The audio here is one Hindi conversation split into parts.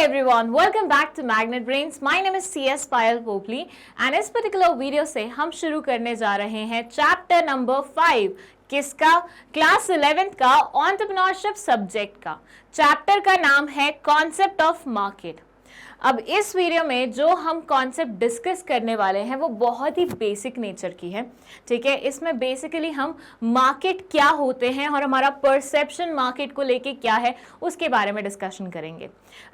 everyone, welcome back to Magnet Brains. My name is CS Payal Popli and इस particular video से हम शुरू करने जा रहे हैं चैप्टर नंबर 5 किसका? क्लास 11th का एंटरप्रेन्योरशिप सब्जेक्ट का। चैप्टर का नाम है कॉन्सेप्ट ऑफ मार्केट। अब इस वीडियो में जो हम कॉन्सेप्ट डिस्कस करने वाले हैं वो बहुत ही बेसिक नेचर की है, ठीक है। इसमें बेसिकली हम मार्केट क्या होते हैं और हमारा परसेप्शन मार्केट को लेके क्या है उसके बारे में डिस्कशन करेंगे।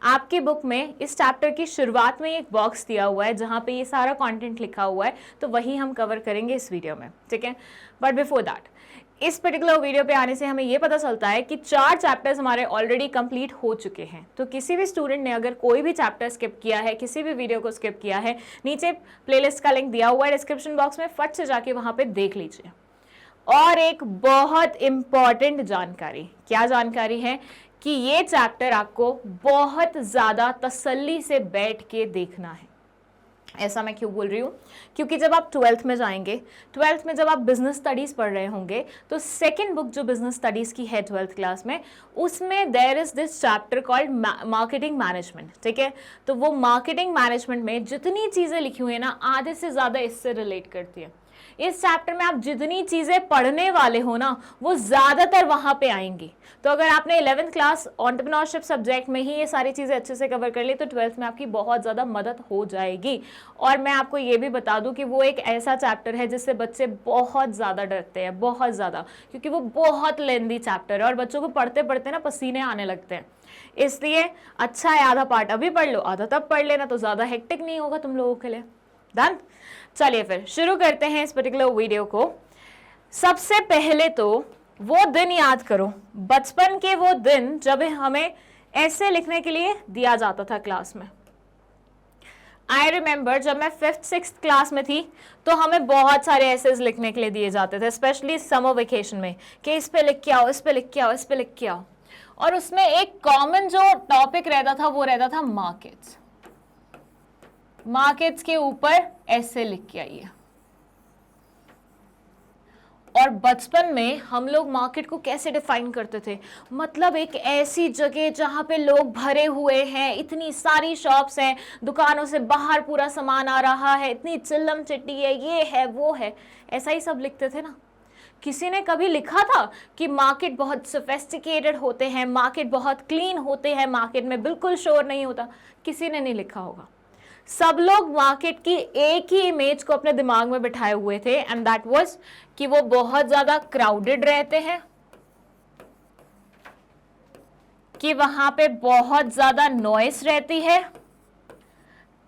आपकी बुक में इस चैप्टर की शुरुआत में एक बॉक्स दिया हुआ है जहाँ पे ये सारा कंटेंट लिखा हुआ है, तो वही हम कवर करेंगे इस वीडियो में, ठीक है। बट बिफोर दैट, इस पर्टिकुलर वीडियो पे आने से हमें ये पता चलता है कि 4 चैप्टर्स हमारे ऑलरेडी कंप्लीट हो चुके हैं। तो किसी भी स्टूडेंट ने अगर कोई भी चैप्टर स्किप किया है, किसी भी वीडियो को स्किप किया है, नीचे प्लेलिस्ट का लिंक दिया हुआ है डिस्क्रिप्शन बॉक्स में, फट से जाके वहां पे देख लीजिए। और एक बहुत इंपॉर्टेंट जानकारी, क्या जानकारी है कि ये चैप्टर आपको बहुत ज्यादा तसल्ली से बैठ के देखना है। ऐसा मैं क्यों बोल रही हूँ? क्योंकि जब आप 12th में जाएंगे, 12th में जब आप बिजनेस स्टडीज पढ़ रहे होंगे, तो सेकंड बुक जो बिजनेस स्टडीज की है 12th क्लास में, उसमें there is this chapter called marketing management, ठीक है। तो वो मार्केटिंग मैनेजमेंट में जितनी चीजें लिखी हुई है ना, आधे से ज्यादा इससे रिलेट करती है। इस चैप्टर में आप जितनी चीजें पढ़ने वाले हो ना, वो ज्यादातर वहां पे आएंगी। तो अगर आपने 11th क्लास एंटरप्रेन्योरशिप सब्जेक्ट में ही ये सारी चीजें अच्छे से कवर कर ली, तो 12th में आपकी बहुत ज्यादा मदद हो जाएगी। और मैं आपको ये भी बता दूं कि वो एक ऐसा चैप्टर है जिससे बच्चे बहुत ज्यादा डरते हैं, बहुत ज्यादा, क्योंकि वो बहुत लेंदी चैप्टर है और बच्चों को पढ़ते पढ़ते ना पसीने आने लगते हैं। इसलिए अच्छा है, आधा पार्ट अभी पढ़ लो, आधा तब पढ़ लेना, तो ज्यादा हेक्टिक नहीं होगा तुम लोगों के लिए। डन? चलिए फिर शुरू करते हैं इस पर्टिकुलर वीडियो को। सबसे पहले तो वो दिन याद करो, बचपन के वो दिन जब हमें ऐसे लिखने के लिए दिया जाता था क्लास में। आई रिमेंबर जब मैं 5th 6th क्लास में थी तो हमें बहुत सारे एसेज लिखने के लिए दिए जाते थे, स्पेशली समर वेकेशन में, कि इस पे लिख के आओ, इस पे लिख के आओ, इस पे लिख के आओ। और उसमें एक कॉमन जो टॉपिक रहता था वो रहता था मार्केट्स। मार्केट्स के ऊपर ऐसे लिख के आइए। और बचपन में हम लोग मार्केट को कैसे डिफाइन करते थे? मतलब एक ऐसी जगह जहां पे लोग भरे हुए हैं, इतनी सारी शॉप्स हैं, दुकानों से बाहर पूरा सामान आ रहा है, इतनी चिल्लम चिट्टी है, ये है वो है, ऐसा ही सब लिखते थे ना। किसी ने कभी लिखा था कि मार्केट बहुत सोफिस्टिकेटेड होते हैं, मार्केट बहुत क्लीन होते हैं, मार्केट में बिल्कुल शोर नहीं होता? किसी ने नहीं लिखा होगा। सब लोग मार्केट की एक ही इमेज को अपने दिमाग में बिठाए हुए थे, एंड दैट वाज कि वो बहुत ज्यादा क्राउडेड रहते हैं, कि वहां पे बहुत ज्यादा नॉइस रहती है,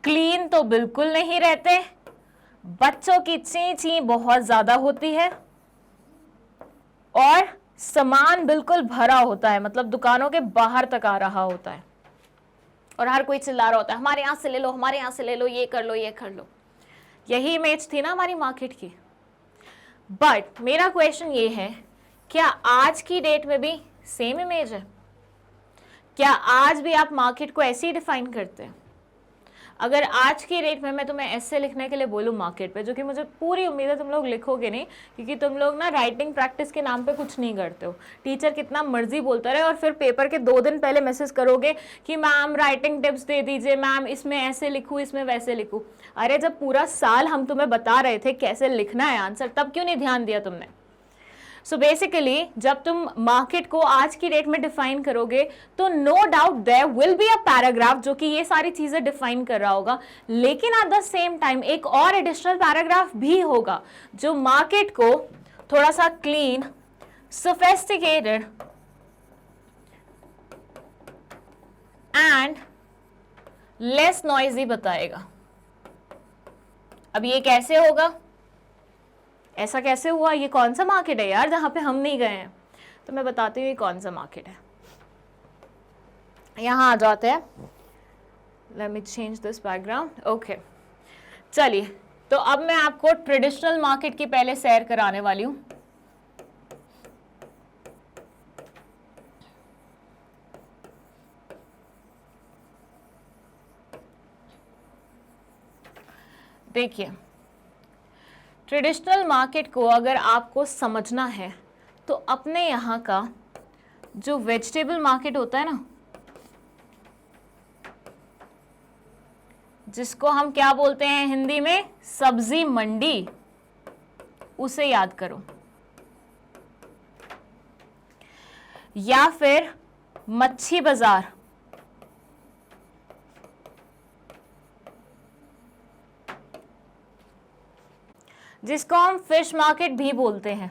क्लीन तो बिल्कुल नहीं रहते, बच्चों की ची ची बहुत ज्यादा होती है, और सामान बिल्कुल भरा होता है, मतलब दुकानों के बाहर तक आ रहा होता है, और हर कोई चिल्ला रहा होता है, हमारे यहाँ से ले लो, हमारे यहाँ से ले लो, ये कर लो, ये कर लो। यही इमेज थी ना हमारी मार्केट की। बट मेरा क्वेश्चन ये है, क्या आज की डेट में भी सेम इमेज है? क्या आज भी आप मार्केट को ऐसे ही डिफाइन करते हैं? अगर आज की डेट में मैं तुम्हें ऐसे लिखने के लिए बोलूँ मार्केट पे, जो कि मुझे पूरी उम्मीद है तुम लोग लिखोगे नहीं, क्योंकि तुम लोग ना राइटिंग प्रैक्टिस के नाम पे कुछ नहीं करते हो। टीचर कितना मर्जी बोलता रहे और फिर पेपर के 2 दिन पहले मैसेज करोगे कि मैम राइटिंग टिप्स दे दीजिए, मैम इसमें ऐसे लिखूँ, इसमें वैसे लिखूँ। अरे जब पूरा साल हम तुम्हें बता रहे थे कैसे लिखना है आंसर, तब क्यों नहीं ध्यान दिया तुमने? सो बेसिकली जब तुम मार्केट को आज की डेट में डिफाइन करोगे तो no doubt there will be a paragraph जो कि ये सारी चीजें डिफाइन कर रहा होगा, लेकिन एट द सेम टाइम एक और एडिशनल पैराग्राफ भी होगा जो मार्केट को थोड़ा सा clean, sophisticated and less noisy बताएगा। अब ये कैसे होगा? ऐसा कैसे हुआ? ये कौन सा मार्केट है यार जहां पे हम नहीं गए हैं? तो मैं बताती हूँ ये कौन सा मार्केट है। यहां आ जाते हैं। Let me change this background. Okay, चलिए, तो अब मैं आपको ट्रेडिशनल मार्केट की पहले सैर कराने वाली हूं। देखिए, ट्रेडिशनल मार्केट को अगर आपको समझना है तो अपने यहाँ का जो वेजिटेबल मार्केट होता है ना, जिसको हम क्या बोलते हैं हिंदी में, सब्जी मंडी, उसे याद करो। या फिर मच्छी बाजार, जिसको हम फिश मार्केट भी बोलते हैं।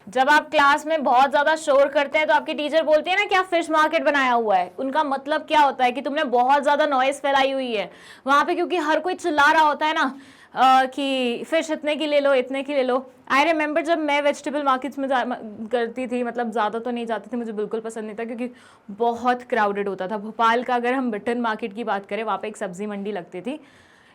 जब आप क्लास में बहुत ज्यादा शोर करते हैं तो आपकी टीचर बोलती है ना क्या फिश मार्केट बनाया हुआ है, उनका मतलब क्या होता है कि तुमने बहुत ज्यादा नॉइस फैलाई हुई है वहां पे, क्योंकि हर कोई चिल्ला रहा होता है ना कि फिश इतने की ले लो, इतने की ले लो। आई रिमेंबर जब मैं वेजिटेबल मार्केट्स में करती थी, मतलब ज़्यादा तो नहीं जाती थी, मुझे बिल्कुल पसंद नहीं था क्योंकि बहुत क्राउडेड होता था। भोपाल का अगर हम बिटन मार्केट की बात करें, वहाँ पे एक सब्जी मंडी लगती थी।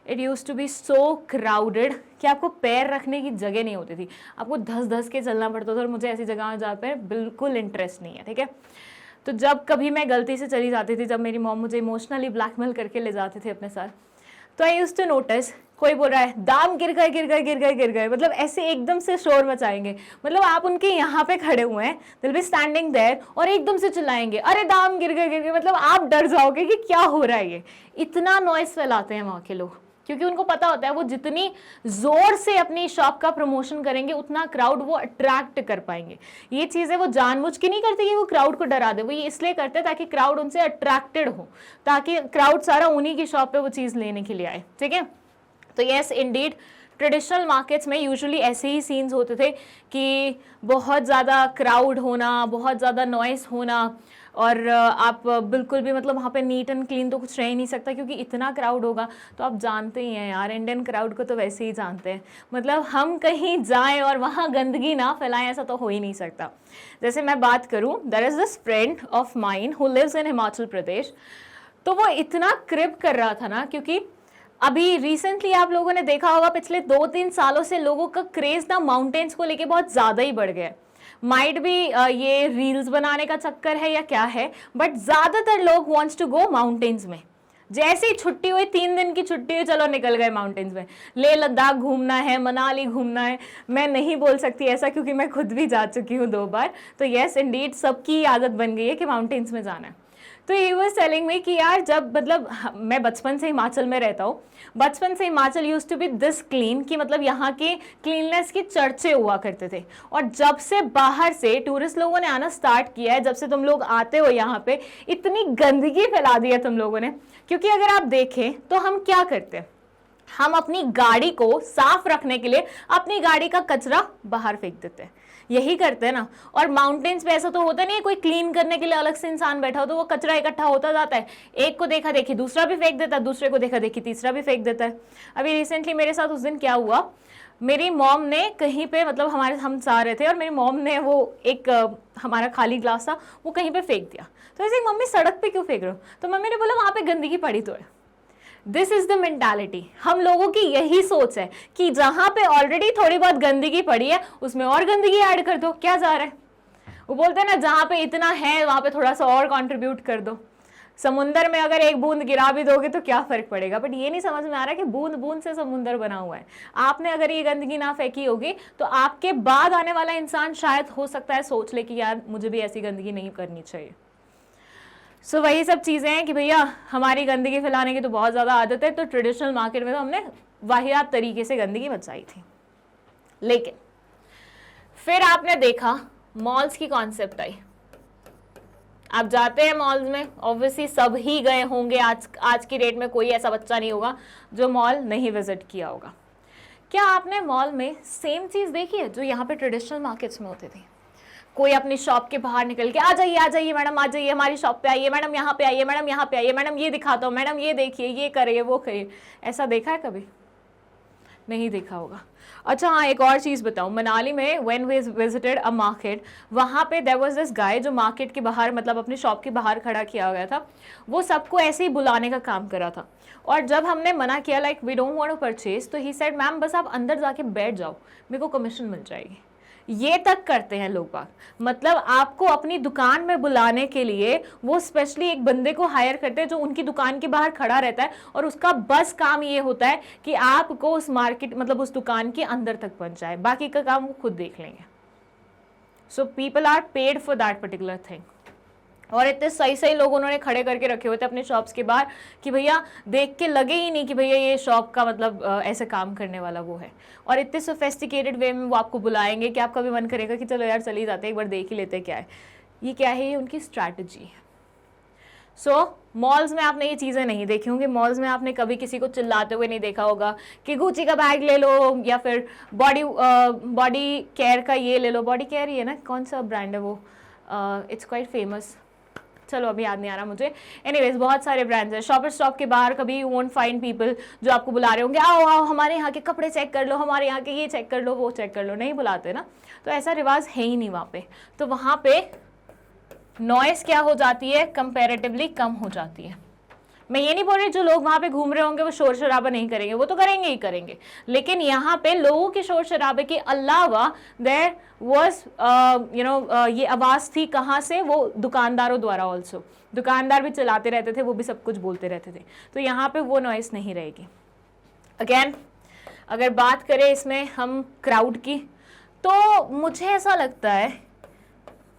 It use to be so crowded कि आपको पैर रखने की जगह नहीं होती थी, आपको धस धस के चलना पड़ता था, और मुझे ऐसी जगह जहाँ पे बिल्कुल इंटरेस्ट नहीं है, ठीक है। तो जब कभी मैं गलती से चली जाती थी, जब मेरी मॉम मुझे इमोशनली ब्लैकमेल करके ले जाते थे अपने साथ, तो आई यूज्ड टू नोटिस कोई बोल रहा है दाम गिर गए गिर गए गिर गए गिर गए, मतलब ऐसे एकदम से शोर मचाएंगे, मतलब आप उनके यहाँ पे खड़े हुए हैं, दिल बी स्टैंडिंग देयर, और एकदम से चिल्लाएंगे अरे दाम गिर गए, मतलब आप डर जाओगे कि क्या हो रहा है ये। इतना नॉइस फैलाते हैं वहाँ के लोग, क्योंकि उनको पता होता है वो जितनी जोर से अपनी शॉप का प्रमोशन करेंगे उतना क्राउड वो अट्रैक्ट कर पाएंगे। ये चीजें वो जानबूझ के नहीं करते कि वो क्राउड को डरा दे, वो ये इसलिए करते हैं ताकि क्राउड उनसे अट्रैक्टेड हो, ताकि क्राउड सारा उन्हीं की शॉप पे वो चीज लेने के लिए आए, ठीक है। तो यस इंडीड ट्रेडिशनल मार्केट्स में यूजुअली ऐसे ही सीन्स होते थे कि बहुत ज़्यादा क्राउड होना, बहुत ज़्यादा नॉइस होना, और आप बिल्कुल भी मतलब वहाँ पे नीट एंड क्लीन तो कुछ रह ही नहीं सकता क्योंकि इतना क्राउड होगा। तो आप जानते ही हैं यार, इंडियन क्राउड को तो वैसे ही जानते हैं, मतलब हम कहीं जाएं और वहाँ गंदगी ना फैलाएं ऐसा तो हो ही नहीं सकता। जैसे मैं बात करूँ, there is this friend of mine who lives in Himachal Pradesh, तो वो इतना क्रिप कर रहा था ना, क्योंकि अभी रिसेंटली आप लोगों ने देखा होगा पिछले 2-3 सालों से लोगों का क्रेज ना माउंटेन्स को लेके बहुत ज़्यादा ही बढ़ गया है। माइट भी ये रील्स बनाने का चक्कर है या क्या है, बट ज़्यादातर लोग वांट्स टू गो माउंटेन्स में। जैसे ही छुट्टी हुई, 3 दिन की छुट्टी हुई, चलो निकल गए माउंटेन्स में, लेह लद्दाख घूमना है, मनाली घूमना है। मैं नहीं बोल सकती ऐसा क्योंकि मैं खुद भी जा चुकी हूँ 2 बार। तो येस इंडीड सबकी आदत बन गई है कि माउंटेन्स में जाना है। तो ही वाज टेलिंग मी कि यार जब मतलब मैं बचपन से हिमाचल में रहता हूँ, बचपन से Himachal used to be this clean कि मतलब यहाँ के क्लीननेस के चर्चे हुआ करते थे, और जब से बाहर से टूरिस्ट लोगों ने आना स्टार्ट किया है, जब से तुम लोग आते हो यहाँ पे, इतनी गंदगी फैला दी है तुम लोगों ने। क्योंकि अगर आप देखें तो हम क्या करते हैं, हम अपनी गाड़ी को साफ रखने के लिए अपनी गाड़ी का कचरा बाहर फेंक देते हैं, यही करते हैं ना। और माउंटेन्स पे ऐसा तो होता नहीं है कोई क्लीन करने के लिए अलग से इंसान बैठा हो, तो वो कचरा इकट्ठा होता जाता है, एक को देखा देखी दूसरा भी फेंक देता है, दूसरे को देखा देखी तीसरा भी फेंक देता है। अभी रिसेंटली मेरे साथ उस दिन क्या हुआ, मेरी मॉम ने कहीं पे मतलब हम जा रहे थे और मेरी मॉम ने वो एक हमारा खाली ग्लास था वो कहीं पे फेंक दिया। तो ऐसे मम्मी सड़क पे क्यों फेंक रहे हो, तो मम्मी ने बोला वहां पे गंदगी पड़ी तो है। दिस इज द मेंटालिटी, हम लोगों की यही सोच है कि जहां पे ऑलरेडी थोड़ी बहुत गंदगी पड़ी है उसमें और गंदगी ऐड कर दो, क्या जा रहा है। वो बोलते हैं ना जहां पे इतना है वहां पे थोड़ा सा और कंट्रीब्यूट कर दो। समुंदर में अगर एक बूंद गिरा भी दोगे तो क्या फर्क पड़ेगा, बट ये नहीं समझ में आ रहा कि बूंद बूंद से समुंदर बना हुआ है। आपने अगर ये गंदगी ना फेंकी होगी तो आपके बाद आने वाला इंसान शायद हो सकता है सोच ले कि यार मुझे भी ऐसी गंदगी नहीं करनी चाहिए। सो वही सब चीज़ें हैं कि भैया हमारी गंदगी फैलाने की तो बहुत ज़्यादा आदत है। तो ट्रेडिशनल मार्केट में तो हमने वाहियात तरीके से गंदगी मचाई थी। लेकिन फिर आपने देखा मॉल्स की कॉन्सेप्ट आई। आप जाते हैं मॉल्स में, ऑब्वियसली सब ही गए होंगे, आज की डेट में कोई ऐसा बच्चा नहीं होगा जो मॉल नहीं विजिट किया होगा। क्या आपने मॉल में सेम चीज़ देखी है जो यहाँ पे ट्रेडिशनल मार्केट्स में होती थी? कोई अपनी शॉप के बाहर निकल के आ जाइए मैडम, आ जाइए हमारी शॉप पे आइए मैडम, यहाँ पे आइए मैडम, यहाँ पे आइए मैडम, ये दिखाता हूँ मैडम, ये देखिए, ये करिए वो करिए। ऐसा देखा है कभी? नहीं देखा होगा। अच्छा हाँ, एक और चीज़ बताऊँ, मनाली में when we visited a market, वहाँ पे देयर वाज दिस गाय जो मार्केट के बाहर मतलब अपनी शॉप के बाहर खड़ा किया गया था। वो सबको ऐसे ही बुलाने का काम करा था, और जब हमने मना किया like we don't want to purchase, तो ही सेड मैम बस आप अंदर जाके बैठ जाओ, मेरे को कमीशन मिल जाएगी। ये तक करते हैं लोग बाग, मतलब आपको अपनी दुकान में बुलाने के लिए वो स्पेशली एक बंदे को हायर करते हैं जो उनकी दुकान के बाहर खड़ा रहता है, और उसका बस काम ये होता है कि आपको उस मार्केट मतलब उस दुकान के अंदर तक पहुंचाए, बाकी का काम वो खुद देख लेंगे। So people are paid for that particular thing. और इतने सही सही लोग उन्होंने खड़े करके रखे हुए थे अपने शॉप्स के बाहर कि भैया देख के लगे ही नहीं कि भैया ये शॉप का मतलब ऐसे काम करने वाला वो है। और इतने सोफेस्टिकेटेड वे में वो आपको बुलाएंगे कि आपका भी मन करेगा कि चलो यार चली जाते हैं, एक बार देख ही लेते क्या है। ये क्या है, ये उनकी स्ट्रैटेजी है। सो मॉल्स में आपने ये चीज़ें नहीं देखी होंगी। मॉल्स में आपने कभी किसी को चिल्लाते हुए नहीं देखा होगा कि गुची का बैग ले लो, या फिर बॉडी केयर का ये ले लो। बॉडी केयर ही है ना, कौन सा ब्रांड है वो, इट्स क्वाइट फेमस, चलो अभी याद नहीं आ रहा मुझे। एनीवेज बहुत सारे ब्रांड्स हैं। शॉपर स्टॉप के बाहर कभी यू वोंट फाइंड पीपल जो आपको बुला रहे होंगे, आओ आओ हमारे यहाँ के कपड़े चेक कर लो, हमारे यहाँ के ये चेक कर लो, वो चेक कर लो, नहीं बुलाते ना। तो ऐसा रिवाज है ही नहीं वहाँ पे। तो वहाँ पे नॉइस क्या हो जाती है, कंपैरेटिवली कम हो जाती है। मैं ये नहीं बोल रही जो लोग वहाँ पे घूम रहे होंगे वो शोर शराबा नहीं करेंगे, वो तो करेंगे ही करेंगे, लेकिन यहाँ पे लोगों के शोर शराबे के अलावा देयर वाज ये आवाज़ थी कहाँ से, वो दुकानदारों द्वारा। ऑल्सो दुकानदार भी चलाते रहते थे, वो भी सब कुछ बोलते रहते थे। तो यहाँ पे वो नॉइस नहीं रहेगी। अगेन अगर बात करें इसमें हम क्राउड की, तो मुझे ऐसा लगता है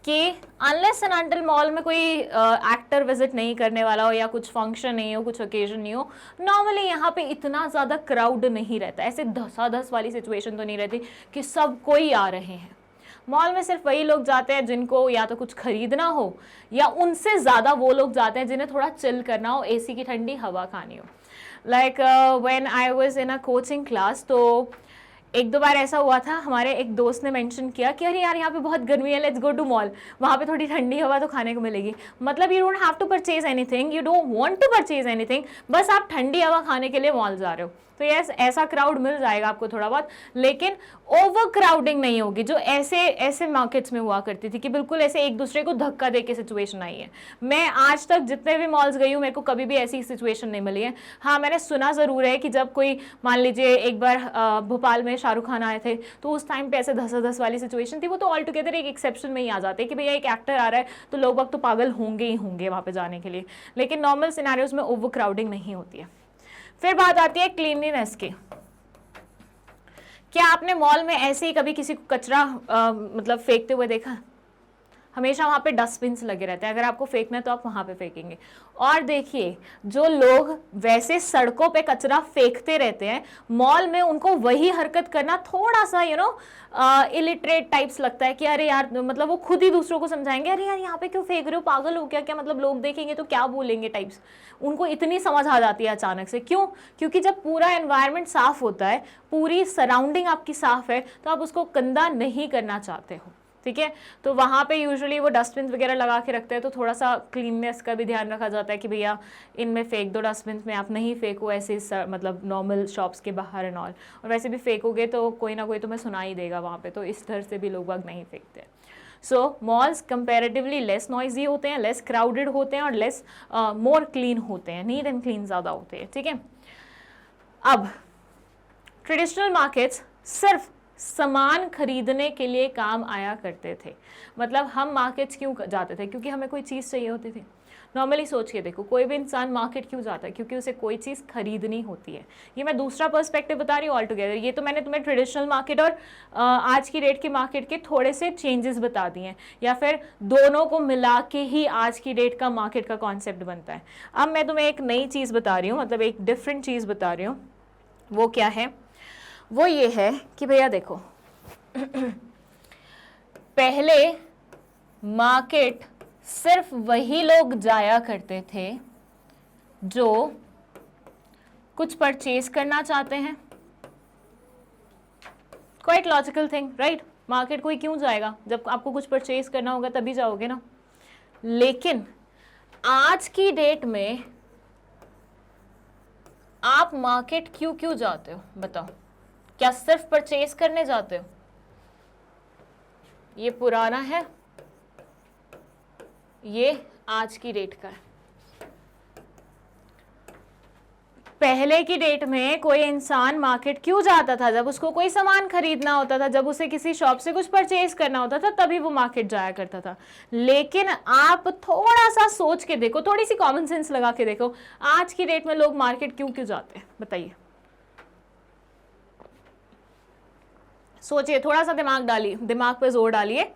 कि अनलेस एंड अनटिल मॉल में कोई एक्टर विजिट नहीं करने वाला हो, या कुछ फंक्शन नहीं हो, कुछ ओकेजन नहीं हो, नॉर्मली यहाँ पे इतना ज़्यादा क्राउड नहीं रहता। ऐसे धसाधस वाली सिचुएशन तो नहीं रहती कि सब कोई आ रहे हैं। मॉल में सिर्फ वही लोग जाते हैं जिनको या तो कुछ खरीदना हो, या उनसे ज़्यादा वो लोग जाते हैं जिन्हें थोड़ा चिल करना हो, एसी की ठंडी हवा खानी हो। Like when I was in a coaching class, तो एक दो बार ऐसा हुआ था, हमारे एक दोस्त ने मेंशन किया कि अरे यार यहाँ पे बहुत गर्मी है, लेट्स गो टू मॉल, वहाँ पे थोड़ी ठंडी हवा तो खाने को मिलेगी। मतलब you don't have to purchase anything, you don't want to purchase anything, बस आप ठंडी हवा खाने के लिए मॉल जा रहे हो। तो यस, ऐसा क्राउड मिल जाएगा आपको थोड़ा बहुत, लेकिन ओवर क्राउडिंग नहीं होगी जो ऐसे मार्केट्स में हुआ करती थी कि बिल्कुल ऐसे एक दूसरे को धक्का दे के सिचुएशन आई है। मैं आज तक जितने भी मॉल्स गई हूँ, मेरे को कभी भी ऐसी सिचुएशन नहीं मिली है। हाँ, मैंने सुना ज़रूर है कि जब कोई, मान लीजिए एक बार भोपाल में शाहरुख खान आए थे, तो उस टाइम पे ऐसे धस वाली सिचुएशन थी। वो तो ऑल टुगेदर एक एक्सेप्शन में ही आ जाते हैं कि भैया एक एक्टर आ रहा है तो लोग वक्त तो पागल होंगे ही होंगे वहाँ पे जाने के लिए, लेकिन नॉर्मल सिनेरियोज में ओवर क्राउडिंग नहीं होती है। फिर बात आती है क्लीनलीनेस की। क्या आपने मॉल में ऐसे ही कभी किसी को कचरा मतलब फेंकते हुए देखा? हमेशा वहाँ पे डस्टबिन्स लगे रहते हैं, अगर आपको फेंकना है तो आप वहाँ पे फेंकेंगे। और देखिए, जो लोग वैसे सड़कों पे कचरा फेंकते रहते हैं, मॉल में उनको वही हरकत करना थोड़ा सा इलिटरेट टाइप्स लगता है कि अरे यार, मतलब वो खुद ही दूसरों को समझाएंगे, अरे यार यहाँ पे क्यों फेंक रहे हो, पागल हो क्या, क्या मतलब लोग देखेंगे तो क्या बोलेंगे टाइप्स। उनको इतनी समझ आ जाती है अचानक से। क्यों? क्योंकि जब पूरा एनवायरनमेंट साफ होता है, पूरी सराउंडिंग आपकी साफ है, तो आप उसको गंदा नहीं करना चाहते हो। ठीक है, तो वहाँ पे यूजुअली वो डस्टबिन वगैरह लगा के रखते हैं, तो थोड़ा सा क्लीननेस का भी ध्यान रखा जाता है कि भैया इनमें फेंक दो, डस्टबिन में आप नहीं फेंको ऐसे मतलब नॉर्मल शॉप्स के बाहर एंड ऑल। और वैसे भी फेंकोगे तो कोई ना कोई तुम्हें सुना ही देगा वहाँ पे, तो इस तरह से भी लोग बाग नहीं फेंकते हैं। सो मॉल्स कंपेरेटिवली लेस नॉइजी होते हैं, लेस क्राउडेड होते हैं, और लेस मोर क्लीन होते हैं, नीट एंड क्लीन ज़्यादा होते हैं। ठीक है, अब ट्रेडिशनल मार्केट्स सिर्फ सामान खरीदने के लिए काम आया करते थे। मतलब हम मार्केट्स क्यों जाते थे? क्योंकि हमें कोई चीज़ चाहिए होती थी। नॉर्मली सोच के देखो, कोई भी इंसान मार्केट क्यों जाता है? क्योंकि उसे कोई चीज़ खरीदनी होती है। ये मैं दूसरा पर्सपेक्टिव बता रही हूँ ऑल टुगेदर। ये तो मैंने तुम्हें ट्रेडिशनल मार्केट और आज की डेट के मार्केट के थोड़े से चेंजेस बता दिए हैं, या फिर दोनों को मिला के ही आज की डेट का मार्केट का कॉन्सेप्ट बनता है। अब मैं तुम्हें एक नई चीज़ बता रही हूँ, मतलब एक डिफरेंट चीज़ बता रही हूँ। वो क्या है? वो ये है कि भैया देखो, पहले मार्केट सिर्फ वही लोग जाया करते थे जो कुछ परचेज करना चाहते हैं। Quite logical thing, right? Market कोई क्यों जाएगा? जब आपको कुछ परचेज करना होगा तभी जाओगे ना। लेकिन आज की डेट में आप मार्केट क्यों जाते हो? बताओ, क्या सिर्फ परचेज करने जाते हो? ये पुराना है, ये आज की डेट का है। पहले की डेट में कोई इंसान मार्केट क्यों जाता था? जब उसको कोई सामान खरीदना होता था, जब उसे किसी शॉप से कुछ परचेज करना होता था, तभी वो मार्केट जाया करता था। लेकिन आप थोड़ा सा सोच के देखो, थोड़ी सी कॉमन सेंस लगा के देखो, आज की डेट में लोग मार्केट क्यों जाते हैं? बताइए, सोचिए, थोड़ा सा दिमाग डालिए, दिमाग पे जोर डालिए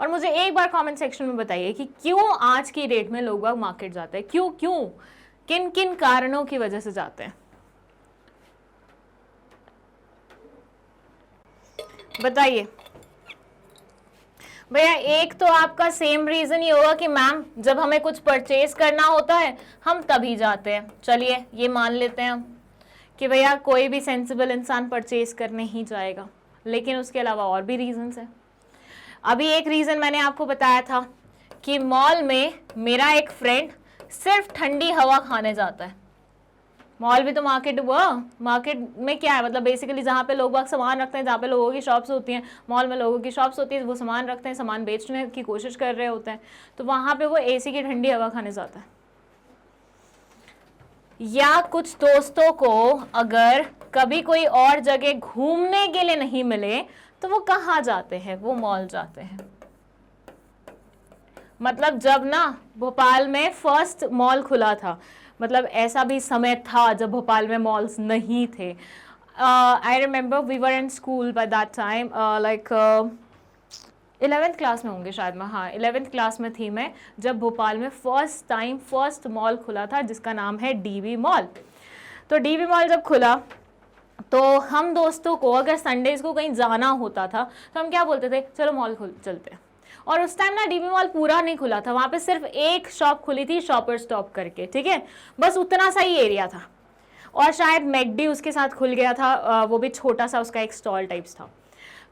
और मुझे एक बार कमेंट सेक्शन में बताइए कि क्यों आज की डेट में लोग मार्केट जाते हैं, क्यों क्यों, किन किन कारणों की वजह से जाते हैं, बताइए भैया। एक तो आपका सेम रीजन ये होगा कि मैम जब हमें कुछ परचेज करना होता है हम तभी जाते हैं। चलिए ये मान लेते हैं हम कि भैया कोई भी सेंसिबल इंसान परचेज करने ही जाएगा, लेकिन उसके अलावा और भी रीजंस हैं। अभी एक रीजन मैंने आपको बताया था कि मॉल में मेरा एक फ्रेंड सिर्फ ठंडी हवा खाने जाता है। मॉल भी तो मार्केट हुआ, मार्केट में क्या है, मतलब बेसिकली जहाँ पे लोग बाग सामान रखते हैं, जहाँ पे लोगों की शॉप्स होती हैं, मॉल में लोगों की शॉप्स होती है, वो सामान रखते हैं, सामान बेचने की कोशिश कर रहे होते हैं, तो वहाँ पे वो एसी की ठंडी हवा खाने जाता है। या कुछ दोस्तों को अगर कभी कोई और जगह घूमने के लिए नहीं मिले तो वो कहाँ जाते हैं, वो मॉल जाते हैं। मतलब जब ना भोपाल में फर्स्ट मॉल खुला था, मतलब ऐसा भी समय था जब भोपाल में मॉल्स नहीं थे। I remember we were in school by that time, like 11th class में होंगे शायद मैं, हाँ 11th क्लास में थी मैं जब भोपाल में फर्स्ट मॉल खुला था जिसका नाम है डीवी मॉल। तो डीवी मॉल जब खुला तो हम दोस्तों को अगर संडेज को कहीं जाना होता था तो हम क्या बोलते थे, चलो मॉल खुल चलते हैं। और उस टाइम ना डीवी मॉल पूरा नहीं खुला था, वहाँ पे सिर्फ एक शॉप खुली थी, शॉपर स्टॉप करके, ठीक है, बस उतना सा ही एरिया था। और शायद मैकडी उसके साथ खुल गया था, वो भी छोटा सा उसका एक स्टॉल टाइप्स था।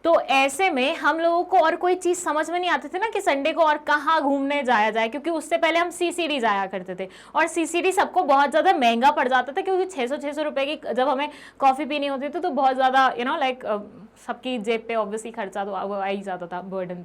तो ऐसे में हम लोगों को और कोई चीज़ समझ में नहीं आती थी ना कि संडे को और कहाँ घूमने जाया जाए, क्योंकि उससे पहले हम सीसीडी जाया करते थे और सीसीडी सबको बहुत ज़्यादा महंगा पड़ जाता था, क्योंकि 600 रुपए की जब हमें कॉफ़ी पीनी होती थी तो बहुत ज़्यादा लाइक सबकी जेब पे ऑब्वियसली खर्चा तो आ ही जाता था, बर्डन।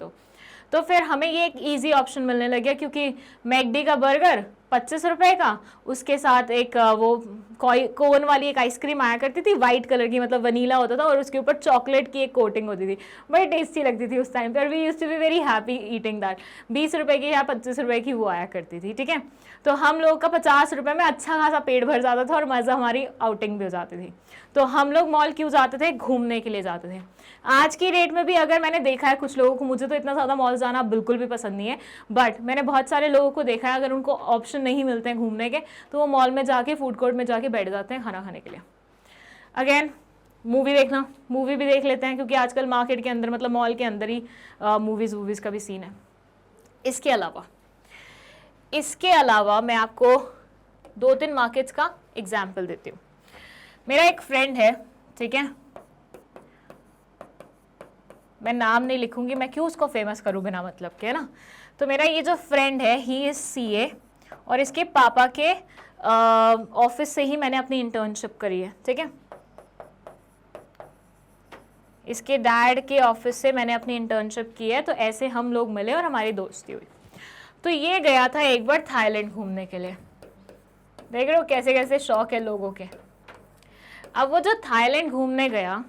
तो फिर हमें ये एक इजी ऑप्शन मिलने लग गया, क्योंकि मैकडी का बर्गर 25 रुपए का, उसके साथ एक वो कोन वाली एक आइसक्रीम आया करती थी वाइट कलर की, मतलब वनीला होता था और उसके ऊपर चॉकलेट की एक कोटिंग होती थी, बड़ी टेस्टी लगती थी उस टाइम पर। We used to be very happy eating that. 20 रुपए की या 25 रुपए की वो आया करती थी, ठीक है। तो हम लोग का 50 रुपए में अच्छा खासा पेट भर जाता था और मज़ा, हमारी आउटिंग भी हो जाती थी। तो हम लोग मॉल क्यों जाते थे, घूमने के लिए जाते थे। आज की डेट में भी अगर मैंने देखा है कुछ लोगों को, मुझे तो इतना ज़्यादा मॉल जाना बिल्कुल भी पसंद नहीं है, बट मैंने बहुत सारे लोगों को देखा है अगर उनको ऑप्शन नहीं मिलते हैं घूमने के तो वो मॉल में जाके फूड कोर्ट में जाके बैठ जाते हैं खाना खाने के लिए। अगेन मूवी देखना, मूवी भी देख लेते हैं, क्योंकि आजकल मार्केट के अंदर मतलब मॉल के अंदर ही मूवीज़ का भी सीन है। इसके अलावा मैं आपको 2-3 मार्केट्स का एग्जाम्पल देती हूँ। मेरा एक फ्रेंड है, ठीक है, मैं नाम नहीं लिखूंगी, मैं क्यों उसको फेमस करूं बिना मतलब के, है ना। तो मेरा ये जो फ्रेंड है ही इज सीए और इसके पापा के ऑफिस से ही मैंने अपनी इंटर्नशिप करी है, ठीक है। इसके डैड के ऑफिस से मैंने अपनी इंटर्नशिप की है, तो ऐसे हम लोग मिले और हमारी दोस्ती हुई। तो ये गया था एक बार थाईलैंड घूमने के लिए, देख रहे हो कैसे कैसे शौक है लोगों के। अब वो जो थाईलैंड घूमने गया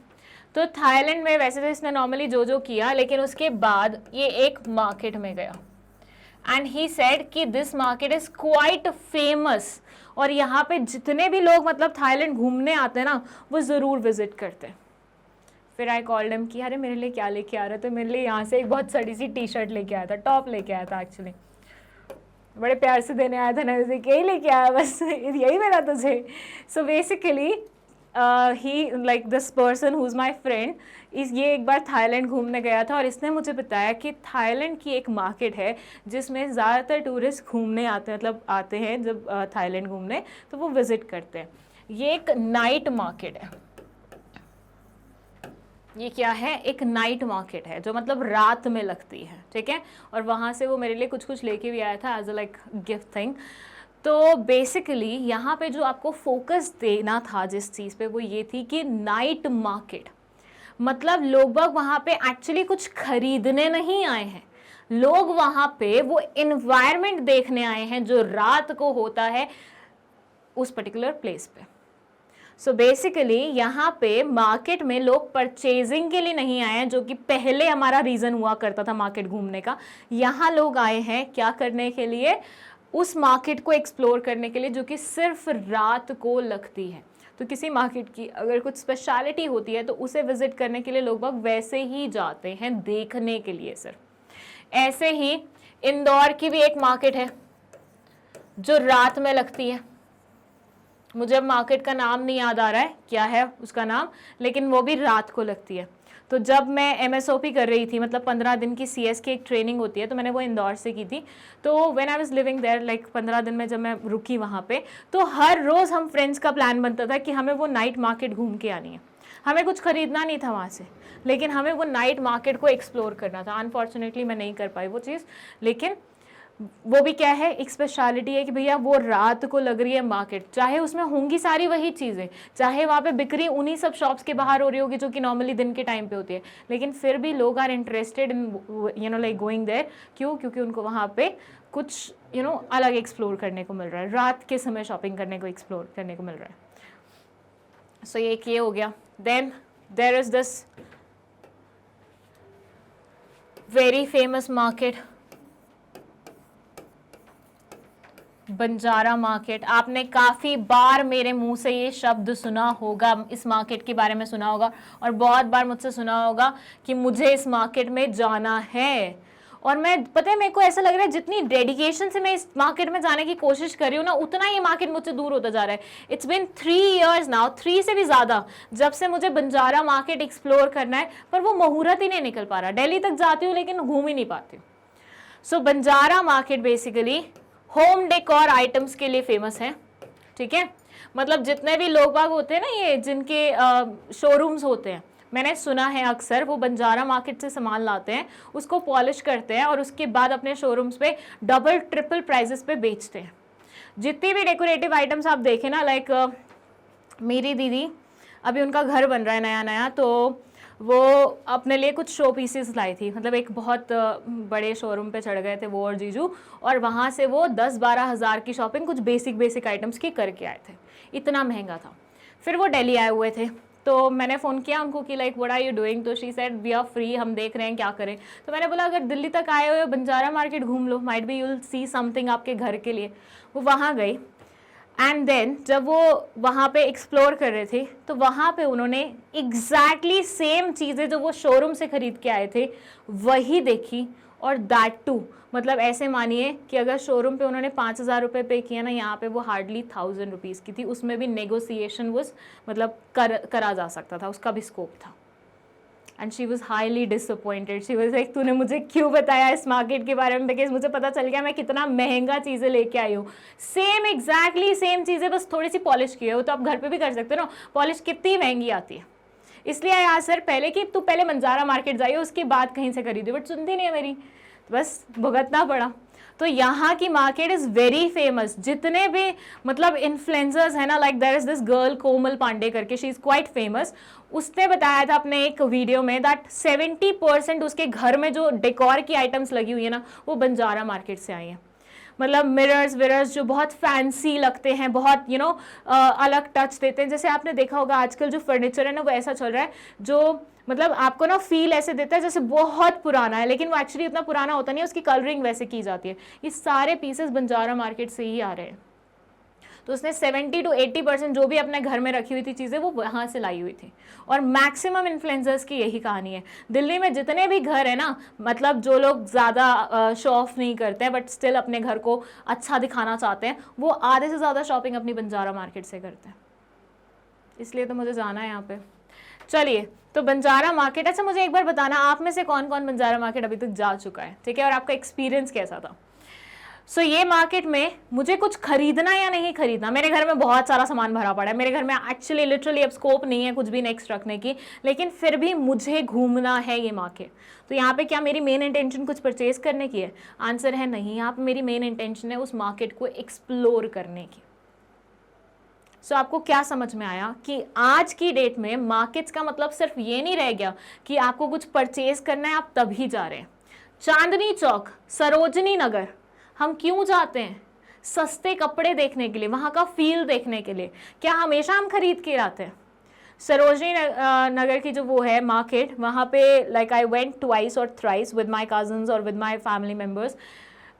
तो थाईलैंड में वैसे तो इसने नॉर्मली जो किया, लेकिन उसके बाद ये एक मार्केट में गया एंड ही सेड कि this market is quite famous, और यहाँ पे जितने भी लोग मतलब थाईलैंड घूमने आते हैं ना वो ज़रूर विजिट करते हैं। फिर आई कॉल्ड हिम कि अरे मेरे लिए क्या लेके आ रहा है, तो मेरे लिए यहाँ से एक बहुत सड़ी सी टी शर्ट लेके आया था, टॉप लेके आया था एक्चुअली, बड़े प्यार से देने आया था ना, उसे यही लेके आया बस, यही मेरा तुझे। So basically he like this person who is my friend ये एक बार थाईलैंड घूमने गया था और इसने मुझे बताया कि थाईलैंड की एक मार्केट है जिसमें ज़्यादातर टूरिस्ट घूमने आते हैं, मतलब आते हैं जब थाईलैंड घूमने तो वो विज़िट करते हैं। ये एक नाइट मार्केट है, ये क्या है, एक नाइट मार्केट है जो मतलब रात में लगती है, ठीक है। और वहाँ से वो मेरे लिए कुछ कुछ लेके भी आया था as a like gift thing. तो बेसिकली यहाँ पे जो आपको फोकस देना था जिस चीज़ पे वो ये थी कि नाइट मार्केट, मतलब लोग बाग वहाँ पे एक्चुअली कुछ खरीदने नहीं आए हैं, लोग वहाँ पे वो इन्वायरमेंट देखने आए हैं जो रात को होता है उस पर्टिकुलर प्लेस पे। सो बेसिकली यहाँ पे मार्केट में लोग परचेजिंग के लिए नहीं आए हैं, जो कि पहले हमारा रीज़न हुआ करता था मार्केट घूमने का। यहाँ लोग आए हैं क्या करने के लिए, उस मार्केट को एक्सप्लोर करने के लिए जो कि सिर्फ रात को लगती है। तो किसी मार्केट की अगर कुछ स्पेशलिटी होती है तो उसे विजिट करने के लिए लोग बाग वैसे ही जाते हैं, देखने के लिए सिर्फ। ऐसे ही इंदौर की भी एक मार्केट है जो रात में लगती है। मुझे अब मार्केट का नाम नहीं याद आ रहा है क्या है उसका नाम, लेकिन वो भी रात को लगती है। तो जब मैं MSOP कर रही थी, मतलब 15 दिन की CS की एक ट्रेनिंग होती है, तो मैंने वो इंदौर से की थी। तो when I was living there, like 15 दिन में जब मैं रुकी वहाँ पे, तो हर रोज़ हम फ्रेंड्स का प्लान बनता था कि हमें वो नाइट मार्केट घूम के आनी है। हमें कुछ खरीदना नहीं था वहाँ से, लेकिन हमें वो नाइट मार्केट को एक्सप्लोर करना था। अनफॉर्चुनेटली मैं नहीं कर पाई वो चीज़, लेकिन वो भी क्या है, एक स्पेशलिटी है कि भैया वो रात को लग रही है मार्केट, चाहे उसमें होंगी सारी वही चीज़ें, चाहे वहाँ पे बिक्री उन्हीं सब शॉप्स के बाहर हो रही होगी जो कि नॉर्मली दिन के टाइम पे होती है, लेकिन फिर भी लोग are interested in like going there. क्यों? क्योंकि उनको वहाँ पे कुछ अलग एक्सप्लोर करने को मिल रहा है, रात के समय शॉपिंग करने को एक्सप्लोर करने को मिल रहा है। सो ये हो गया। Then there is this very famous market, Banjara market. आपने काफ़ी बार मेरे मुंह से ये शब्द सुना होगा, इस मार्केट के बारे में सुना होगा, और बहुत बार मुझसे सुना होगा कि मुझे इस मार्केट में जाना है। और मैं, पता है, मेरे को ऐसा लग रहा है जितनी डेडिकेशन से मैं इस मार्केट में जाने की कोशिश कर रही हूँ ना, उतना ये मार्केट मुझसे दूर होता जा रहा है। इट्स बिन 3 years नाउ, 3 से भी ज़्यादा, जब से मुझे बंजारा मार्केट एक्सप्लोर करना है, पर वो मुहूर्त ही नहीं निकल पा रहा। दिल्ली तक जाती हूँ लेकिन घूम ही नहीं पाती हूँ। So Banjara market basically home decor items के लिए फेमस है, ठीक है। मतलब जितने भी लोग बाग होते हैं ना, ये जिनके शोरूम्स होते हैं, मैंने सुना है अक्सर वो बंजारा मार्केट से सामान लाते हैं, उसको पॉलिश करते हैं और उसके बाद अपने शोरूम्स पे डबल ट्रिपल प्राइजेस पे बेचते हैं। जितनी भी डेकोरेटिव आइटम्स आप देखें ना, लाइक मेरी दीदी, अभी उनका घर बन रहा है नया नया, तो वो अपने लिए कुछ शो पीसेस लाई थी। मतलब एक बहुत बड़े शोरूम पे चढ़ गए थे वो और जीजू, और वहाँ से वो 10-12 हज़ार की शॉपिंग कुछ बेसिक आइटम्स की करके आए थे। इतना महंगा था। फिर वो दिल्ली आए हुए थे, तो मैंने फ़ोन किया उनको कि like what are you doing, तो she said we are free, हम देख रहे हैं क्या करें। तो मैंने बोला अगर दिल्ली तक आए हुए बंजारा मार्केट घूम लो, might be you will see something आपके घर के लिए। वो वहाँ गई, एंड देन जब वो वहाँ पे एक्सप्लोर कर रहे थे, तो वहाँ पे उन्होंने एग्जैक्टली सेम चीज़ें जो वो शोरूम से ख़रीद के आए थे वही देखी, और दैट टू, मतलब ऐसे मानिए कि अगर शोरूम पे उन्होंने 5,000 रुपये पे किया ना, यहाँ पे वो हार्डली 1,000 रुपीज़ की थी। उसमें भी नेगोशिएशन वो मतलब करा जा सकता था, उसका भी स्कोप था। And she was highly disappointed. She was like तूने मुझे क्यों बताया इस मार्केट के बारे में, बिकॉज मुझे पता चल गया मैं कितना महंगा चीज़ें लेके आई हूँ। सेम एग्जैक्टली सेम चीज़ें, बस थोड़ी सी पॉलिश की है। वो तो आप घर पे भी कर सकते हो ना, पॉलिश कितनी महंगी आती है। इसलिए आया सर पहले कि तू पहले बंजारा मार्केट जाइए, उसके बाद कहीं से खरीदो, बट सुनती नहीं है मेरी, तो बस भुगतना पड़ा। तो यहाँ की मार्केट इज़ वेरी फेमस। जितने भी मतलब इन्फ्लुएंसर्स है ना, like there is this girl Komal Pandey करके, शी इज़ क्वाइट फेमस। उसने बताया था अपने एक वीडियो में दैट 70% उसके घर में जो डेकोर की आइटम्स लगी हुई है ना, वो बंजारा मार्केट से आई हैं। मतलब मिरर्स जो बहुत फैंसी लगते हैं, बहुत अलग टच देते हैं। जैसे आपने देखा होगा आजकल जो फर्नीचर है ना, वो ऐसा चल रहा है जो मतलब आपको ना फील ऐसे देता है जैसे बहुत पुराना है, लेकिन वो एक्चुअली इतना पुराना होता नहीं है, उसकी कलरिंग वैसे की जाती है। ये सारे पीसेस बंजारा मार्केट से ही आ रहे हैं। तो उसने 70 to 80% जो भी अपने घर में रखी हुई थी चीज़ें, वो वहाँ से लाई हुई थी। और मैक्सिमम इन्फ्लुएंसर्स की यही कहानी है। दिल्ली में जितने भी घर है ना, मतलब जो लोग ज़्यादा शो ऑफ नहीं करते हैं बट स्टिल अपने घर को अच्छा दिखाना चाहते हैं, वो आधे से ज़्यादा शॉपिंग अपनी बंजारा मार्केट से करते हैं। इसलिए तो मुझे जाना है यहाँ पे। चलिए, तो बंजारा मार्केट, अच्छा मुझे एक बार बताना आप में से कौन कौन बंजारा मार्केट अभी तक जा चुका है, ठीक है, और आपका एक्सपीरियंस कैसा था। सो ये मार्केट में मुझे कुछ खरीदना या नहीं खरीदना, मेरे घर में बहुत सारा सामान भरा पड़ा है। मेरे घर में एक्चुअली लिटरली अब स्कोप नहीं है कुछ भी नेक्स्ट रखने की, लेकिन फिर भी मुझे घूमना है ये मार्केट। तो यहाँ पे क्या मेरी मेन इंटेंशन कुछ परचेज करने की है? आंसर है नहीं। यहाँ पे मेरी मेन इंटेंशन है उस मार्केट को एक्सप्लोर करने की। सो आपको क्या समझ में आया कि आज की डेट में मार्केट्स का मतलब सिर्फ ये नहीं रह गया कि आपको कुछ परचेज करना है आप तभी जा रहे हैं। चांदनी चौक, सरोजनी नगर हम क्यों जाते हैं? सस्ते कपड़े देखने के लिए, वहाँ का फील देखने के लिए। क्या हमेशा हम खरीद के आते हैं? सरोजनी नगर की जो वो है मार्केट, वहाँ पे लाइक आई वेंट ट्वाइस और थ्राइस विद माई कजन्स और विद माई फैमिली मेम्बर्स।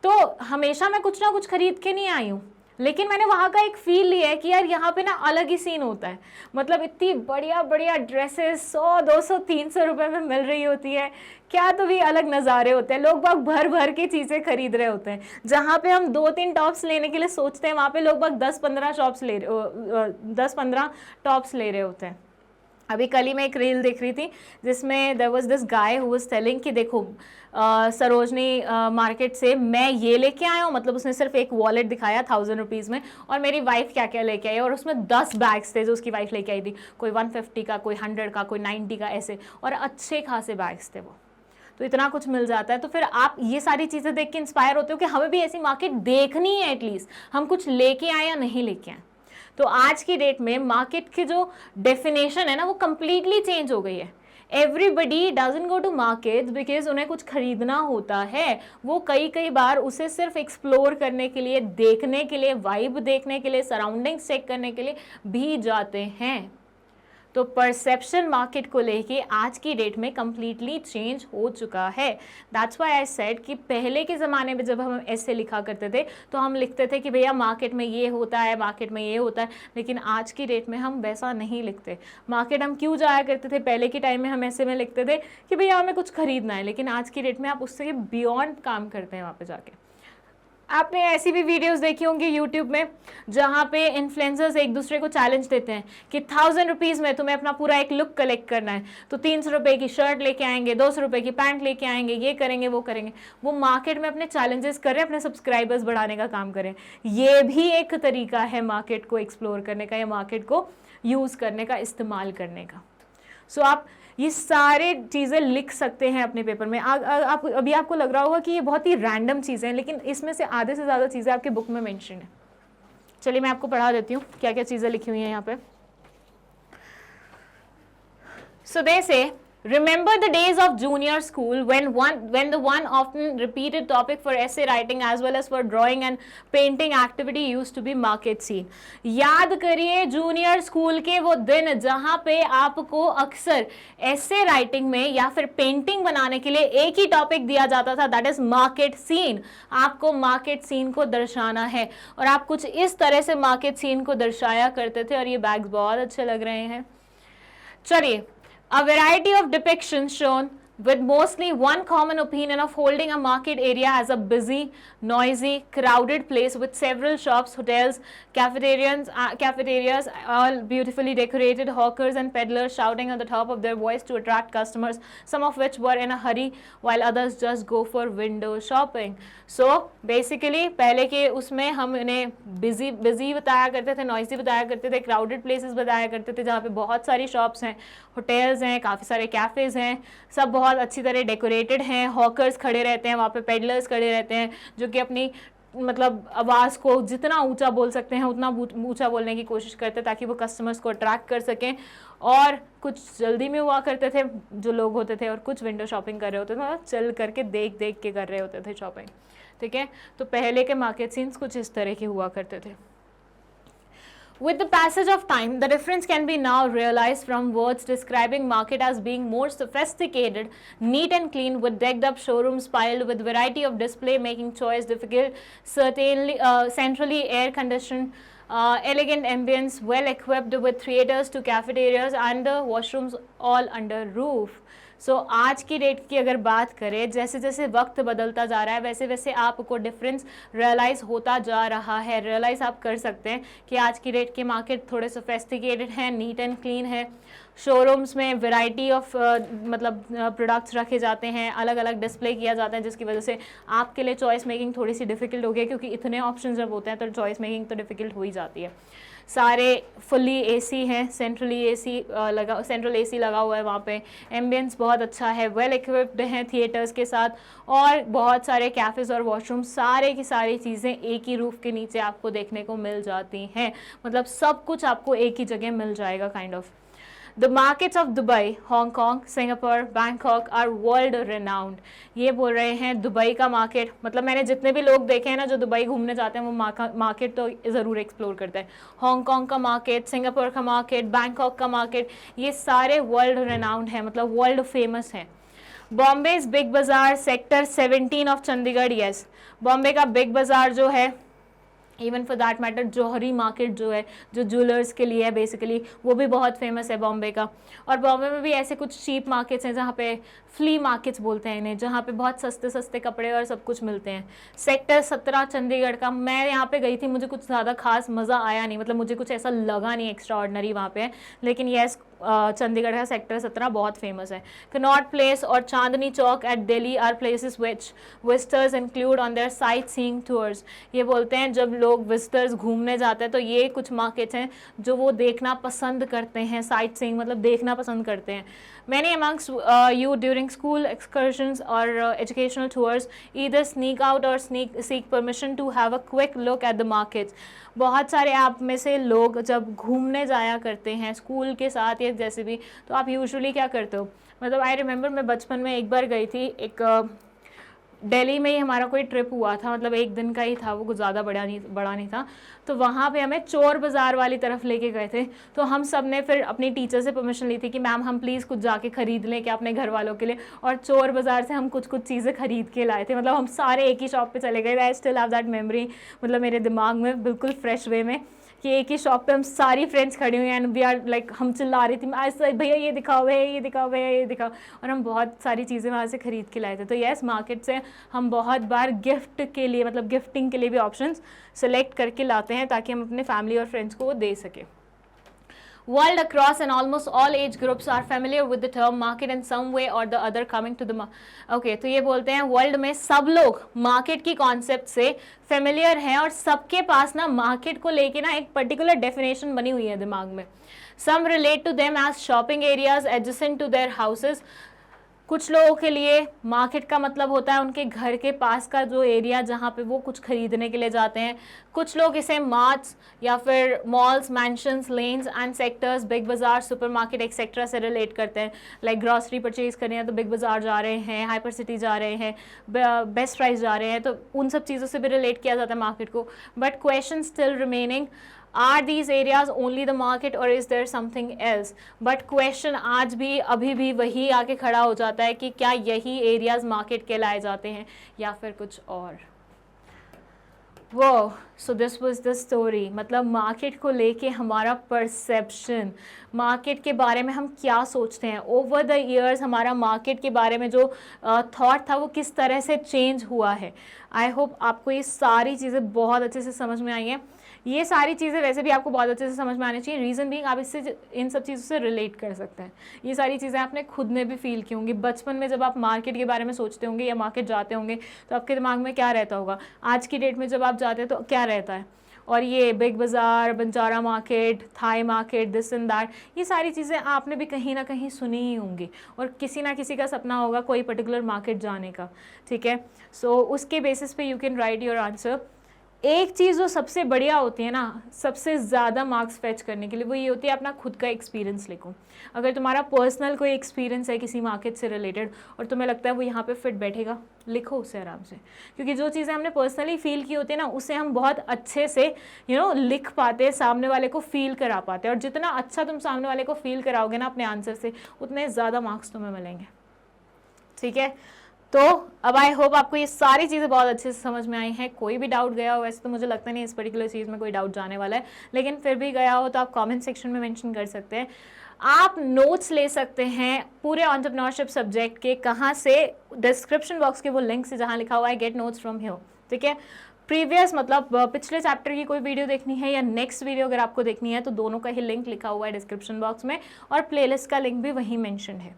तो हमेशा मैं कुछ ना कुछ खरीद के नहीं आई हूँ। लेकिन मैंने वहाँ का एक फील लिया है कि यार यहाँ पे ना अलग ही सीन होता है। मतलब इतनी बढ़िया बढ़िया ड्रेसेस 100, 200, 300 रुपए में मिल रही होती है, क्या तो भी अलग नज़ारे होते हैं। लोग बाग भर भर के चीज़ें खरीद रहे होते हैं। जहाँ पे हम 2-3 टॉप्स लेने के लिए सोचते हैं, वहाँ पे लोग बाग 10-15 टॉप्स ले रहे होते हैं। अभी कल ही मैं एक रील देख रही थी जिसमें there was this guy who was telling कि देखो सरोजनी मार्केट से मैं ये लेके आया हूँ, मतलब उसने सिर्फ एक वॉलेट दिखाया 1000 रुपीज़ में, और मेरी वाइफ क्या क्या लेके आई, और उसमें 10 बैग्स थे जो उसकी वाइफ लेके आई थी, कोई 150 का, कोई 100 का, कोई 90 का, ऐसे, और अच्छे खासे बैग्स थे वो। तो इतना कुछ मिल जाता है, तो फिर आप ये सारी चीज़ें देख के इंस्पायर होते हो कि हमें भी ऐसी मार्केट देखनी है, एटलीस्ट हम कुछ लेके आए या नहीं लेके आए। तो आज की डेट में मार्केट की जो डेफिनेशन है ना वो कंप्लीटली चेंज हो गई है। Everybody doesn't go to market because उन्हें कुछ खरीदना होता है, वो कई बार उसे सिर्फ एक्सप्लोर करने के लिए, देखने के लिए, वाइब देखने के लिए, सराउंडिंग्स चेक करने के लिए भी जाते हैं। तो परसेप्शन मार्केट को लेके आज की डेट में कम्प्लीटली चेंज हो चुका है। दैट्स व्हाई आई सेड कि पहले के ज़माने में जब हम ऐसे लिखा करते थे तो हम लिखते थे कि भैया मार्केट में ये होता है, मार्केट में ये होता है, लेकिन आज की डेट में हम वैसा नहीं लिखते। मार्केट हम क्यों जाया करते थे पहले के टाइम में, हम ऐसे में लिखते थे कि भैया हमें कुछ खरीदना है, लेकिन आज की डेट में आप उससे बियॉन्ड काम करते हैं वहाँ पर जाके। आपने ऐसी भी वीडियोस देखी होंगी यूट्यूब में जहाँ पे इन्फ्लुएंसर्स एक दूसरे को चैलेंज देते हैं कि 1000 रुपीज़ में तुम्हें अपना पूरा एक लुक कलेक्ट करना है, तो 300 रुपये की शर्ट लेके आएंगे, 200 रुपये की पैंट लेके आएंगे, ये करेंगे वो करेंगे। वो मार्केट में अपने चैलेंजेस कर रहे हैं, अपने सब्सक्राइबर्स बढ़ाने का काम करें। ये भी एक तरीका है मार्केट को एक्सप्लोर करने का या मार्केट को यूज़ करने का, इस्तेमाल करने का। सो आप ये सारे चीज़ें लिख सकते हैं अपने पेपर में। आप अभी आपको लग रहा होगा कि ये बहुत ही रैंडम चीज़ें हैं, लेकिन इसमें से आधे से ज़्यादा चीज़ें आपके बुक में मेंशन है। चलिए मैं आपको पढ़ा देती हूँ क्या क्या चीज़ें लिखी हुई हैं यहाँ पे। सो दे से remember the days of junior school when the one often repeated topic for essay writing as well as for drawing and painting activity used to be market scene। याद करिए जूनियर स्कूल के वो दिन जहाँ पे आपको अक्सर ऐसे राइटिंग में या फिर पेंटिंग बनाने के लिए एक ही टॉपिक दिया जाता था, दैट इज मार्केट सीन। आपको मार्केट सीन को दर्शाना है और आप कुछ इस तरह से मार्केट सीन को दर्शाया करते थे, और ये बैग्स बहुत अच्छे लग रहे हैं। चलिए, a variety of depictions shown with mostly one common opinion of holding a market area as a busy, noisy, crowded place with several shops, hotels, cafeterias, all beautifully decorated, hawkers and peddlers shouting at the top of their voice to attract customers, some of which were in a hurry while others just go for window shopping। So basically पहले के उसमें हम इन्हें busy बताया करते थे, noisy बताया करते थे, crowded places बताया करते थे जहाँ पे बहुत सारी shops हैं, hotels हैं, काफ़ी सारे cafes हैं, सब बहुत अच्छी तरह डेकोरेटेड हैं, हॉकर्स खड़े रहते हैं वहाँ पे, पेडलर्स खड़े रहते हैं जो कि अपनी मतलब आवाज़ को जितना ऊंचा बोल सकते हैं उतना ऊंचा बोलने की कोशिश करते हैं ताकि वो कस्टमर्स को अट्रैक्ट कर सकें। और कुछ जल्दी में हुआ करते थे जो लोग होते थे, और कुछ विंडो शॉपिंग कर रहे होते थे, मतलब चल करके देख देख के कर रहे होते थे शॉपिंग। ठीक है, तो पहले के मार्केट सीन्स कुछ इस तरह के हुआ करते थे। With the passage of time, the difference can be now realized from words describing market as being more sophisticated, neat and clean, with decked up showrooms piled with variety of display, making choice difficult, certainly centrally air conditioned, elegant ambience, well equipped with theaters to cafeterias and the washrooms all under roof। सो आज की डेट की अगर बात करें, जैसे जैसे वक्त बदलता जा रहा है वैसे वैसे आपको डिफरेंस रियलाइज़ होता जा रहा है। रियलाइज़ आप कर सकते हैं कि आज की डेट के मार्केट थोड़े सोफेस्टिकेटेड हैं, नीट एंड क्लीन है, शोरूम्स में वैरायटी ऑफ मतलब प्रोडक्ट्स रखे जाते हैं, अलग अलग डिस्प्ले किया जाता है, जिसकी वजह से आपके लिए चॉइस मेकिंग थोड़ी सी डिफ़िकल्ट हो गई, क्योंकि इतने ऑप्शन जब होते हैं तो चॉइस मेकिंग तो डिफ़िकल्ट हो ही जाती है। सारे फुल्ली एसी हैं, सेंट्रल एसी लगा हुआ है वहाँ पे, एम्बियंस बहुत अच्छा है, वेल इक्विप्ड हैं थिएटर्स के साथ, और बहुत सारे कैफ़ेज़ और वॉशरूम, सारे की सारी चीज़ें एक ही रूफ के नीचे आपको देखने को मिल जाती हैं। मतलब सब कुछ आपको एक ही जगह मिल जाएगा kind of. The markets of Dubai, Hong Kong, Singapore, Bangkok are world renowned। ये बोल रहे हैं दुबई का मार्केट, मतलब मैंने जितने भी लोग देखे हैं ना जो दुबई घूमने जाते हैं वो मार्केट तो ज़रूर एक्सप्लोर करते हैं। हांगकॉन्ग का मार्केट, सिंगापुर का मार्केट, बैंकॉक का मार्केट, ये सारे वर्ल्ड रेनाउंड हैं, मतलब वर्ल्ड फेमस हैं। Bombay's Big Bazaar, sector 17 of Chandigarh, yes, Bombay का बिग बाज़ार जो है even for that matter Johari market जो है, जो ज्वेलर्स के लिए है बेसिकली, वो भी बहुत फेमस है बॉम्बे का। और बॉम्बे में भी ऐसे कुछ चीप मार्केट्स हैं जहाँ पे फ्ली मार्केट्स बोलते हैं इन्हें, जहाँ पे बहुत सस्ते सस्ते कपड़े और सब कुछ मिलते हैं। सेक्टर 17 चंडीगढ़ का, मैं यहाँ पे गई थी, मुझे कुछ ज़्यादा खास मज़ा आया नहीं, मतलब मुझे कुछ ऐसा लगा नहीं एक्स्ट्रा ऑर्डनरी वहाँ पे, लेकिन येस चंडीगढ़ का सेक्टर 17 बहुत फेमस है। कनॉट प्लेस और Chandni Chowk at Delhi are places which visitors include on their sightseeing tours. ये बोलते हैं जब लोग विजिटर्स घूमने जाते हैं तो ये कुछ मार्केट्स हैं जो वो देखना पसंद करते हैं, साइट सीइंग मतलब देखना पसंद करते हैं। Many amongst you during school excursions or educational tours either sneak out or seek permission to have a quick look at the markets. बहुत सारे आप में से लोग जब घूमने जाया करते हैं स्कूल के साथ या जैसे भी, तो आप यूजुअली क्या करते हो? मतलब आई रिमेंबर मैं बचपन में एक बार गई थी, एक दिल्ली में ही हमारा कोई ट्रिप हुआ था, मतलब एक दिन का ही था वो, कुछ ज़्यादा बड़ा नहीं था। तो वहाँ पे हमें चोर बाज़ार वाली तरफ लेके गए थे। तो हम सब ने फिर अपनी टीचर से परमिशन ली थी कि मैम हम प्लीज़ कुछ जाके ख़रीद लें क्या अपने घर वालों के लिए, और चोर बाज़ार से हम कुछ चीज़ें ख़रीद के लाए थे। मतलब हम सारे एक ही शॉप पे चले गए। I still have that memory, मतलब मेरे दिमाग में बिल्कुल फ्रेश वे में, कि एक ही शॉप पे हम सारी फ्रेंड्स खड़ी हुई हैं एंड वी आर लाइक, हम चिल्ला रही थी ऐसा भैया ये दिखाओ, भैया ये दिखाओ, भैया ये दिखाओ, और हम बहुत सारी चीज़ें वहाँ से ख़रीद के लाए थे। तो यस, मार्केट से हम बहुत बार गिफ्ट के लिए, मतलब गिफ्टिंग के लिए भी ऑप्शंस सेलेक्ट करके लाते हैं ताकि हम अपने फैमिली और फ्रेंड्स को वो दे सकें। World across and almost all age groups are familiar with the term market in some way or the other coming to the okay, तो ये बोलते हैं वर्ल्ड में सब लोग मार्केट की कॉन्सेप्ट से फेमिलियर हैं और सबके पास ना मार्केट को लेके ना एक पर्टिकुलर डेफिनेशन बनी हुई है दिमाग में। Some relate to them as shopping areas adjacent to their houses. कुछ लोगों के लिए मार्केट का मतलब होता है उनके घर के पास का जो एरिया जहाँ पे वो कुछ खरीदने के लिए जाते हैं। कुछ लोग इसे मार्ट्स या फिर malls, mansions, lanes and sectors, Big Bazaar, supermarket etcetera से रिलेट करते हैं। लाइक ग्रॉसरी परचेज करनी है तो बिग बाज़ार जा रहे हैं, हाइपर सिटी जा रहे हैं, बेस्ट प्राइस जा रहे हैं, तो उन सब चीज़ों से भी रिलेट किया जाता है मार्केट को। But question still remaining, Are these areas only the market or is there something else? But question आज भी अभी भी वही आके खड़ा हो जाता है कि क्या यही एरियाज मार्केट कहलाए जाते हैं या फिर कुछ और। वो so this was the story, मतलब मार्केट को लेके हमारा परसेप्शन, मार्केट के बारे में हम क्या सोचते हैं, ओवर द ईयर्स हमारा मार्केट के बारे में जो थॉट था वो किस तरह से चेंज हुआ है। आई होप आपको ये सारी चीज़ें बहुत अच्छे से समझ में आई हैं। ये सारी चीज़ें वैसे भी आपको बहुत अच्छे से समझ में आनी चाहिए। रीज़न बीइंग आप इससे इन सब चीज़ों से रिलेट कर सकते हैं। ये सारी चीज़ें आपने खुद ने भी फील की होंगी। बचपन में जब आप मार्केट के बारे में सोचते होंगे या मार्केट जाते होंगे तो आपके दिमाग में क्या रहता होगा, आज की डेट में जब आप जाते हैं तो क्या रहता है। और ये Big Bazaar, Banjara market, Thai market, this and that, ये सारी चीज़ें आपने भी कहीं ना कहीं सुनी ही होंगी और किसी ना किसी का सपना होगा कोई पर्टिकुलर मार्केट जाने का। ठीक है, सो उसके बेसिस पे you can write your answer. एक चीज़ जो सबसे बढ़िया होती है ना, सबसे ज़्यादा मार्क्स फेच करने के लिए, वो ये होती है अपना खुद का एक्सपीरियंस लिखो। अगर तुम्हारा पर्सनल कोई एक्सपीरियंस है किसी मार्केट से रिलेटेड और तुम्हें लगता है वो यहाँ पे फिट बैठेगा, लिखो उसे आराम से, क्योंकि जो चीज़ें हमने पर्सनली फील की होती है ना उसे हम बहुत अच्छे से लिख पाते हैं, सामने वाले को फील करा पाते हैं। और जितना अच्छा तुम सामने वाले को फील कराओगे ना अपने आंसर से, उतने ज़्यादा मार्क्स तुम्हें मिलेंगे। ठीक है, तो अब आई होप आपको ये सारी चीज़ें बहुत अच्छे से समझ में आई हैं। कोई भी डाउट गया हो, वैसे तो मुझे लगता नहीं इस पर्टिकुलर चीज़ में कोई डाउट जाने वाला है, लेकिन फिर भी गया हो तो आप कमेंट सेक्शन में मेंशन कर सकते हैं। आप नोट्स ले सकते हैं पूरे एंटरप्रेन्योरशिप सब्जेक्ट के, कहाँ से, डिस्क्रिप्शन बॉक्स के वो लिंक से जहाँ लिखा हुआ है गेट नोट्स फ्रॉम हियर। ठीक है, प्रीवियस मतलब पिछले चैप्टर की कोई वीडियो देखनी है या नेक्स्ट वीडियो अगर आपको देखनी है तो दोनों का ही लिंक लिखा हुआ है डिस्क्रिप्शन बॉक्स में, और प्लेलिस्ट का लिंक भी वहीं मेंशन है।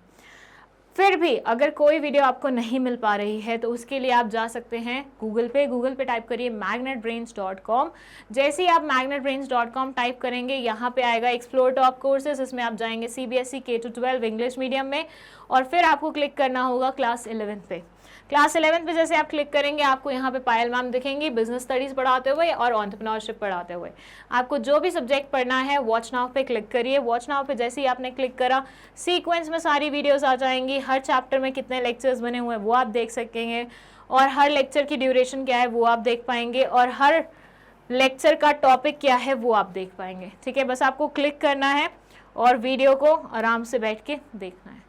फिर भी अगर कोई वीडियो आपको नहीं मिल पा रही है तो उसके लिए आप जा सकते हैं गूगल पे टाइप करिए magnetbrains.com। जैसे ही आप magnetbrains.com टाइप करेंगे यहाँ पे आएगा एक्सप्लोर टॉप कोर्सेज, इसमें आप जाएंगे CBSE K-12 इंग्लिश मीडियम में, और फिर आपको क्लिक करना होगा क्लास 11 पे। क्लास 11 पे जैसे आप क्लिक करेंगे आपको यहाँ पे पायल मैम दिखेंगी बिजनेस स्टडीज़ पढ़ाते हुए और एंटरप्रेन्योरशिप पढ़ाते हुए। आपको जो भी सब्जेक्ट पढ़ना है वॉच नाउ पे क्लिक करिए। वॉच नाउ पे जैसे ही आपने क्लिक करा सीक्वेंस में सारी वीडियोस आ जाएंगी। हर चैप्टर में कितने लेक्चर्स बने हुए हैं वो आप देख सकेंगे, और हर लेक्चर की ड्यूरेशन क्या है वो आप देख पाएंगे, और हर लेक्चर का टॉपिक क्या है वो आप देख पाएंगे। ठीक है, बस आपको क्लिक करना है और वीडियो को आराम से बैठ के देखना है।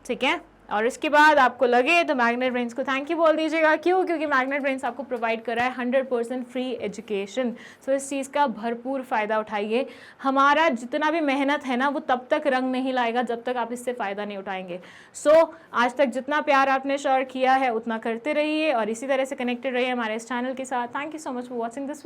ठीक है, और इसके बाद आपको लगे तो मैग्नेट ब्रेन्स को थैंक यू बोल दीजिएगा। क्यों? क्योंकि मैग्नेट ब्रेन्स आपको प्रोवाइड कर रहा है 100% फ्री एजुकेशन। सो इस चीज़ का भरपूर फ़ायदा उठाइए। हमारा जितना भी मेहनत है ना वो तब तक रंग नहीं लाएगा जब तक आप इससे फ़ायदा नहीं उठाएंगे। सो आज तक जितना प्यार आपने शो किया है उतना करते रहिए और इसी तरह से कनेक्टेड रहिए हमारे इस चैनल के साथ। Thank you so much for watching this.